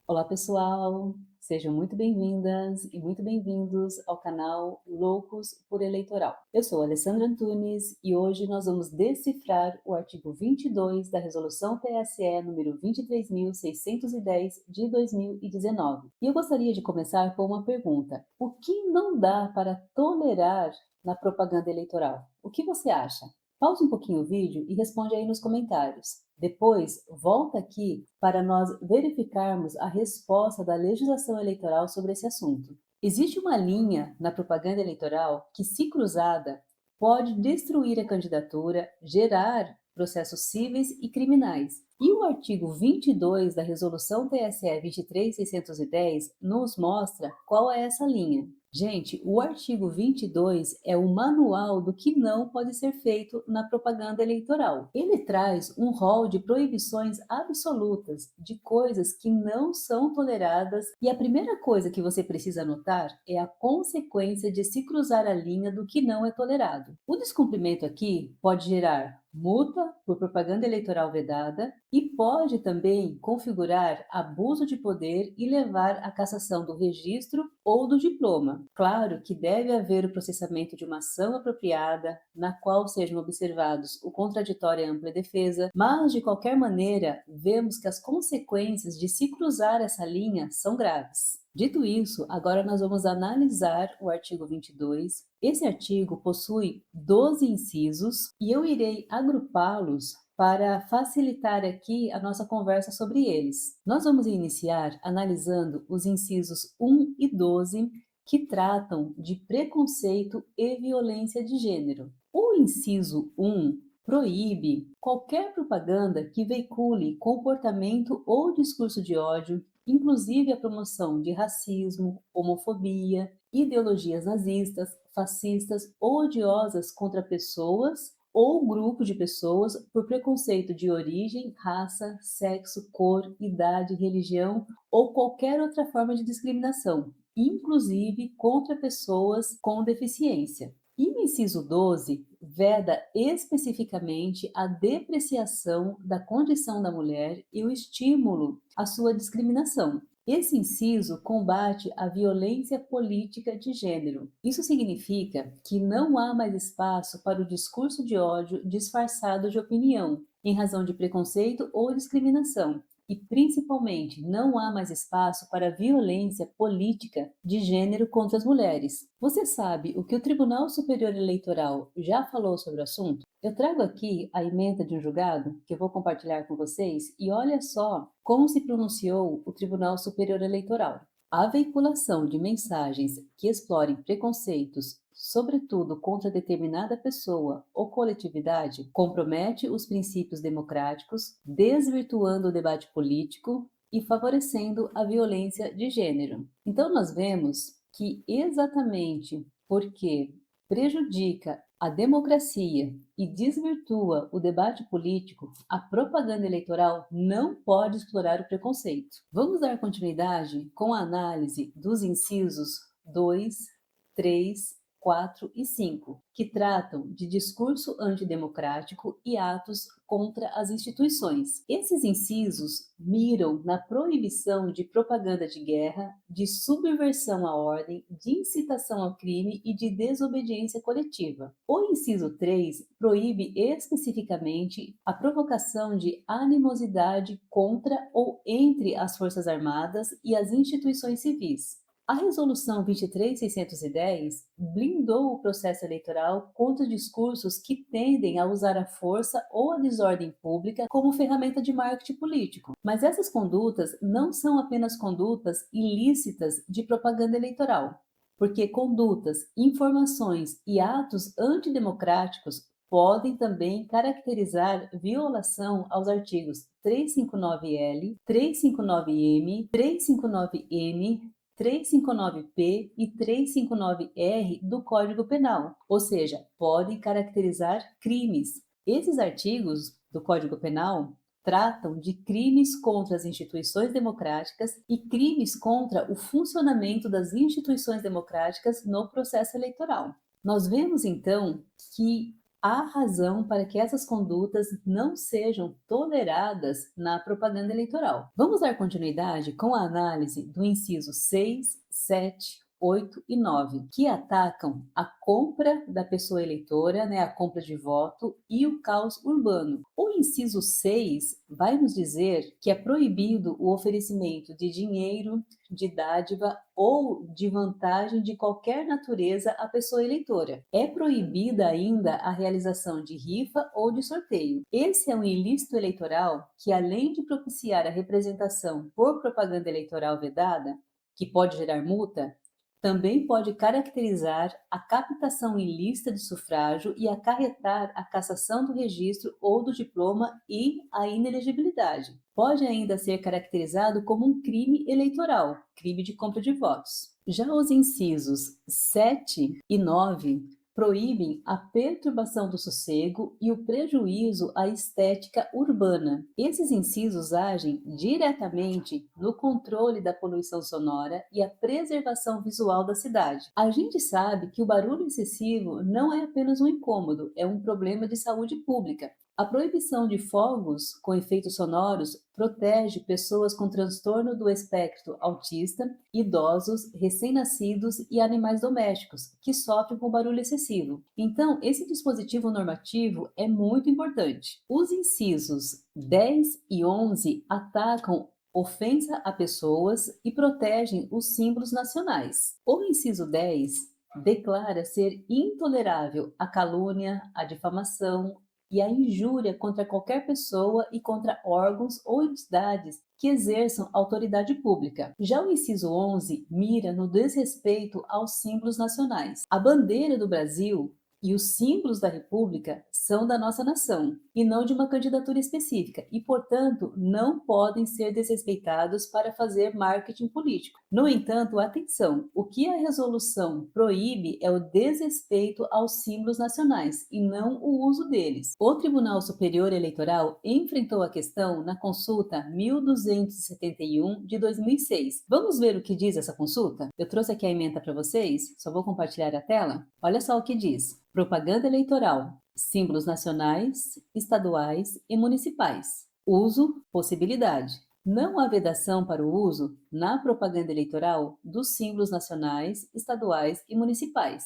Olá pessoal, sejam muito bem-vindas e muito bem-vindos ao canal Loucos por Eleitoral. Eu sou Alessandra Antunes e hoje nós vamos decifrar o artigo 22 da Resolução TSE número 23.610 de 2019. E eu gostaria de começar com uma pergunta: o que não dá para tolerar na propaganda eleitoral? O que você acha? Pause um pouquinho o vídeo e responde aí nos comentários. Depois, volta aqui para nós verificarmos a resposta da legislação eleitoral sobre esse assunto. Existe uma linha na propaganda eleitoral que, se cruzada, pode destruir a candidatura, gerar processos cíveis e criminais. E o artigo 22 da Resolução TSE 23.610 nos mostra qual é essa linha. Gente, o artigo 22 é o manual do que não pode ser feito na propaganda eleitoral. Ele traz um rol de proibições absolutas, de coisas que não são toleradas, e a primeira coisa que você precisa notar é a consequência de se cruzar a linha do que não é tolerado. O descumprimento aqui pode gerar multa por propaganda eleitoral vedada e pode também configurar abuso de poder e levar à cassação do registro ou do diploma. Claro que deve haver o processamento de uma ação apropriada, na qual sejam observados o contraditório e a ampla defesa, mas de qualquer maneira, vemos que as consequências de se cruzar essa linha são graves. Dito isso, agora nós vamos analisar o artigo 22. Esse artigo possui 12 incisos e eu irei agrupá-los para facilitar aqui a nossa conversa sobre eles. Nós vamos iniciar analisando os incisos 1 e 12, que tratam de preconceito e violência de gênero. O inciso 1 proíbe qualquer propaganda que veicule comportamento ou discurso de ódio, inclusive a promoção de racismo, homofobia, ideologias nazistas, fascistas ou odiosas contra pessoas ou grupo de pessoas por preconceito de origem, raça, sexo, cor, idade, religião ou qualquer outra forma de discriminação, inclusive contra pessoas com deficiência. E o inciso 12 veda especificamente a depreciação da condição da mulher e o estímulo à sua discriminação. Esse inciso combate a violência política de gênero. Isso significa que não há mais espaço para o discurso de ódio disfarçado de opinião, em razão de preconceito ou discriminação. E, principalmente, não há mais espaço para violência política de gênero contra as mulheres. Você sabe o que o Tribunal Superior Eleitoral já falou sobre o assunto? Eu trago aqui a ementa de um julgado que eu vou compartilhar com vocês e olha só como se pronunciou o Tribunal Superior Eleitoral. A veiculação de mensagens que explorem preconceitos, sobretudo contra determinada pessoa ou coletividade, compromete os princípios democráticos, desvirtuando o debate político e favorecendo a violência de gênero. Então, nós vemos que exatamente porque prejudica a democracia e desvirtua o debate político, a propaganda eleitoral não pode explorar o preconceito. Vamos dar continuidade com a análise dos incisos 2, 3, 4 e 5, que tratam de discurso antidemocrático e atos contra as instituições. Esses incisos miram na proibição de propaganda de guerra, de subversão à ordem, de incitação ao crime e de desobediência coletiva. O inciso 3 proíbe especificamente a provocação de animosidade contra ou entre as Forças Armadas e as instituições civis. A Resolução 23.610 blindou o processo eleitoral contra discursos que tendem a usar a força ou a desordem pública como ferramenta de marketing político. Mas essas condutas não são apenas condutas ilícitas de propaganda eleitoral, porque condutas, informações e atos antidemocráticos podem também caracterizar violação aos artigos 359L, 359M, 359N, 359P e 359R do Código Penal, ou seja, podem caracterizar crimes. Esses artigos do Código Penal tratam de crimes contra as instituições democráticas e crimes contra o funcionamento das instituições democráticas no processo eleitoral. Nós vemos então que há razão para que essas condutas não sejam toleradas na propaganda eleitoral. Vamos dar continuidade com a análise do inciso 6, 7, 8 e 9, que atacam a compra da pessoa eleitora, né, a compra de voto e o caos urbano. O inciso 6 vai nos dizer que é proibido o oferecimento de dinheiro, de dádiva ou de vantagem de qualquer natureza à pessoa eleitora. É proibida ainda a realização de rifa ou de sorteio. Esse é um ilícito eleitoral que, além de propiciar a representação por propaganda eleitoral vedada, que pode gerar multa, também pode caracterizar a captação ilícita de sufrágio e acarretar a cassação do registro ou do diploma e a inelegibilidade. Pode ainda ser caracterizado como um crime eleitoral, crime de compra de votos. Já os incisos 7 e 9 proíbem a perturbação do sossego e o prejuízo à estética urbana. Esses incisos agem diretamente no controle da poluição sonora e a preservação visual da cidade. A gente sabe que o barulho excessivo não é apenas um incômodo, é um problema de saúde pública. A proibição de fogos com efeitos sonoros protege pessoas com transtorno do espectro autista, idosos, recém-nascidos e animais domésticos que sofrem com barulho excessivo. Então, esse dispositivo normativo é muito importante. Os incisos 10 e 11 atacam ofensa a pessoas e protegem os símbolos nacionais. O inciso 10 declara ser intolerável a calúnia, a difamação, e a injúria contra qualquer pessoa e contra órgãos ou entidades que exerçam autoridade pública. Já o inciso 11 mira no desrespeito aos símbolos nacionais. A bandeira do Brasil e os símbolos da República são da nossa nação e não de uma candidatura específica e, portanto, não podem ser desrespeitados para fazer marketing político. No entanto, atenção, o que a resolução proíbe é o desrespeito aos símbolos nacionais e não o uso deles. O Tribunal Superior Eleitoral enfrentou a questão na consulta 1271 de 2006. Vamos ver o que diz essa consulta? Eu trouxe aqui a ementa para vocês, só vou compartilhar a tela. Olha só o que diz. Propaganda eleitoral, símbolos nacionais, estaduais e municipais. Uso, possibilidade. Não há vedação para o uso, na propaganda eleitoral, dos símbolos nacionais, estaduais e municipais,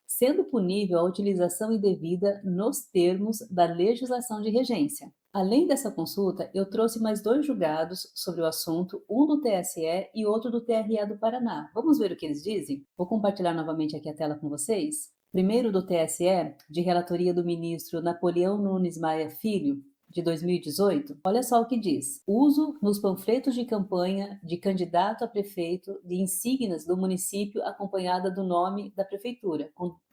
sendo punível a utilização indevida nos termos da legislação de regência. Além dessa consulta, eu trouxe mais 2 julgados sobre o assunto, um do TSE e outro do TRE do Paraná. Vamos ver o que eles dizem? Vou compartilhar novamente aqui a tela com vocês. Primeiro do TSE, de relatoria do ministro Napoleão Nunes Maia Filho, de 2018, olha só o que diz. Uso nos panfletos de campanha de candidato a prefeito de insígnias do município acompanhada do nome da prefeitura,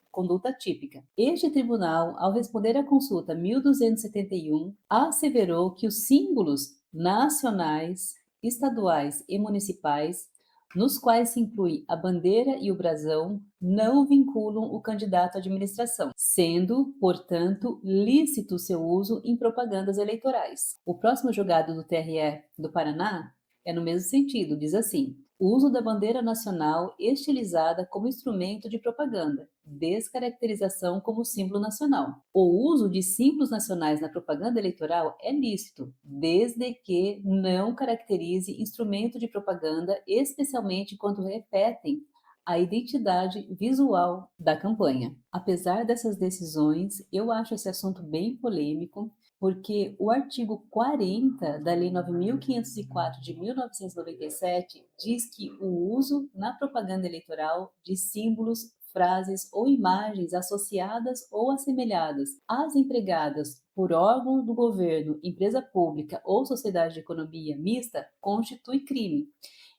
conduta típica. Este tribunal, ao responder à consulta 1271, asseverou que os símbolos nacionais, estaduais e municipais nos quais se inclui a bandeira e o brasão, não vinculam o candidato à administração, sendo, portanto, lícito seu uso em propagandas eleitorais. O próximo julgado do TRE do Paraná é no mesmo sentido, diz assim: o uso da bandeira nacional estilizada como instrumento de propaganda, descaracterização como símbolo nacional. O uso de símbolos nacionais na propaganda eleitoral é lícito, desde que não caracterize instrumento de propaganda, especialmente quando repetem a identidade visual da campanha. Apesar dessas decisões, eu acho esse assunto bem polêmico, porque o artigo 40 da Lei 9.504 de 1997 diz que o uso na propaganda eleitoral de símbolos, frases ou imagens associadas ou assemelhadas às empregadas por órgão do governo, empresa pública ou sociedade de economia mista constitui crime.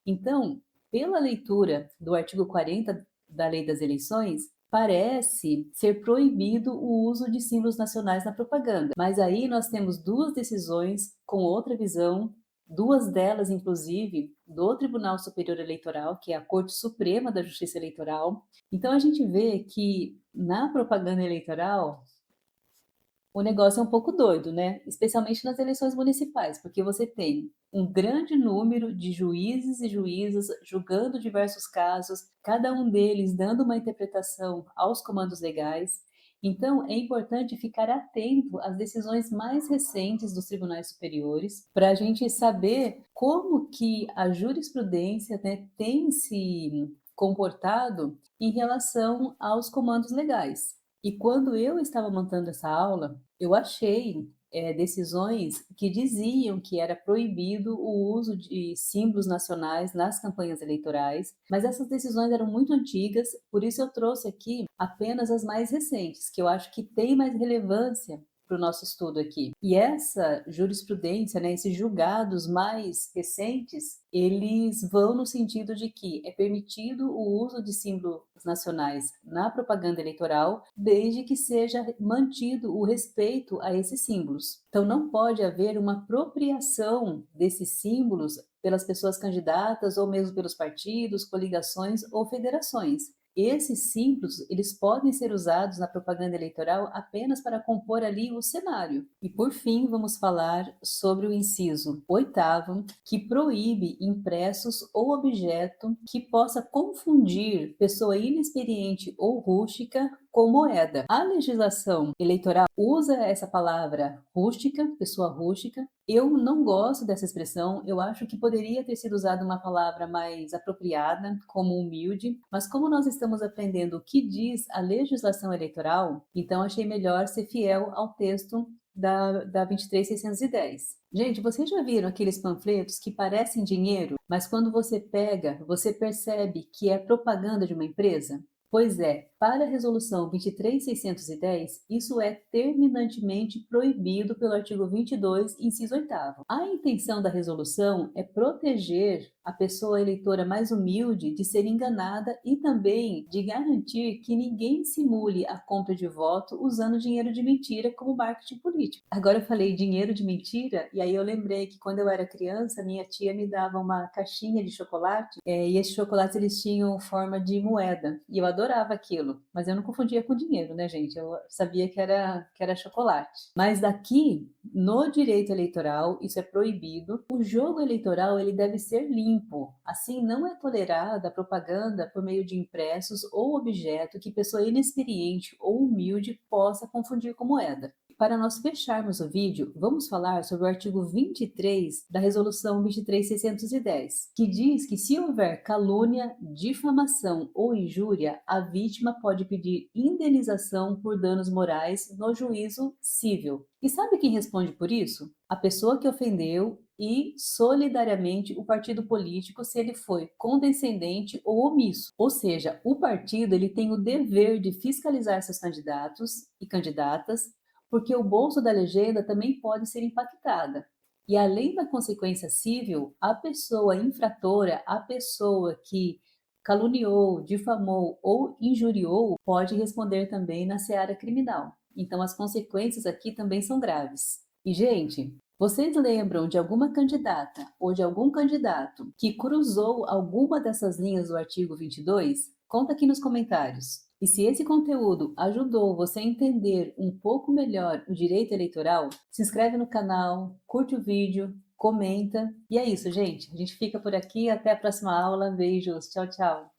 Então, pela leitura do artigo 40 da Lei das Eleições, parece ser proibido o uso de símbolos nacionais na propaganda. Mas aí nós temos 2 decisões com outra visão, 2 delas, inclusive, do Tribunal Superior Eleitoral, que é a Corte Suprema da Justiça Eleitoral. Então a gente vê que na propaganda eleitoral o negócio é um pouco doido, né? Especialmente nas eleições municipais, porque você tem um grande número de juízes e juízas julgando diversos casos, cada um deles dando uma interpretação aos comandos legais, Então, é importante ficar atento às decisões mais recentes dos tribunais superiores, para a gente saber como que a jurisprudência, né, tem se comportado em relação aos comandos legais. E quando eu estava montando essa aula, eu achei decisões que diziam que era proibido o uso de símbolos nacionais nas campanhas eleitorais, mas essas decisões eram muito antigas, por isso eu trouxe aqui apenas as mais recentes, que eu acho que têm mais relevância para o nosso estudo aqui. E essa jurisprudência, né, esses julgados mais recentes, eles vão no sentido de que é permitido o uso de símbolos nacionais na propaganda eleitoral, desde que seja mantido o respeito a esses símbolos. Então, não pode haver uma apropriação desses símbolos pelas pessoas candidatas ou mesmo pelos partidos, coligações ou federações. Esses símbolos, eles podem ser usados na propaganda eleitoral apenas para compor ali o cenário. E por fim, vamos falar sobre o inciso 8º, que proíbe impressos ou objeto que possa confundir pessoa inexperiente ou rústica com moeda. A legislação eleitoral usa essa palavra rústica, pessoa rústica. Eu não gosto dessa expressão, eu acho que poderia ter sido usada uma palavra mais apropriada, como humilde, mas como nós estamos aprendendo o que diz a legislação eleitoral, então achei melhor ser fiel ao texto da 23.610. Gente, vocês já viram aqueles panfletos que parecem dinheiro, mas quando você pega, você percebe que é propaganda de uma empresa? Pois é, para a Resolução 23.610, isso é terminantemente proibido pelo artigo 22, inciso 8º. A intenção da resolução é proteger a pessoa eleitora mais humilde de ser enganada e também de garantir que ninguém simule a compra de voto usando dinheiro de mentira como marketing político. Agora eu falei dinheiro de mentira e aí eu lembrei que quando eu era criança, minha tia me dava uma caixinha de chocolate e esses chocolates eles tinham forma de moeda e eu adorava aquilo, mas eu não confundia com dinheiro, né, gente? Eu sabia que era chocolate. Mas daqui, no direito eleitoral, isso é proibido. O jogo eleitoral ele deve ser limpo. Assim, não é tolerada a propaganda por meio de impressos ou objeto que pessoa inexperiente ou humilde possa confundir com moeda. Para nós fecharmos o vídeo, vamos falar sobre o artigo 23 da Resolução 23.610, que diz que se houver calúnia, difamação ou injúria, a vítima pode pedir indenização por danos morais no juízo civil. E sabe quem responde por isso? A pessoa que ofendeu e, solidariamente, o partido político, se ele foi condescendente ou omisso. Ou seja, o partido ele tem o dever de fiscalizar seus candidatos e candidatas, porque o bolso da legenda também pode ser impactada. E além da consequência civil, a pessoa infratora, a pessoa que caluniou, difamou ou injuriou, pode responder também na seara criminal. Então as consequências aqui também são graves. E, gente, vocês lembram de alguma candidata ou de algum candidato que cruzou alguma dessas linhas do artigo 22? Conta aqui nos comentários. E se esse conteúdo ajudou você a entender um pouco melhor o direito eleitoral, se inscreve no canal, curte o vídeo, comenta. E é isso, gente. A gente fica por aqui. Até a próxima aula. Beijos. Tchau, tchau.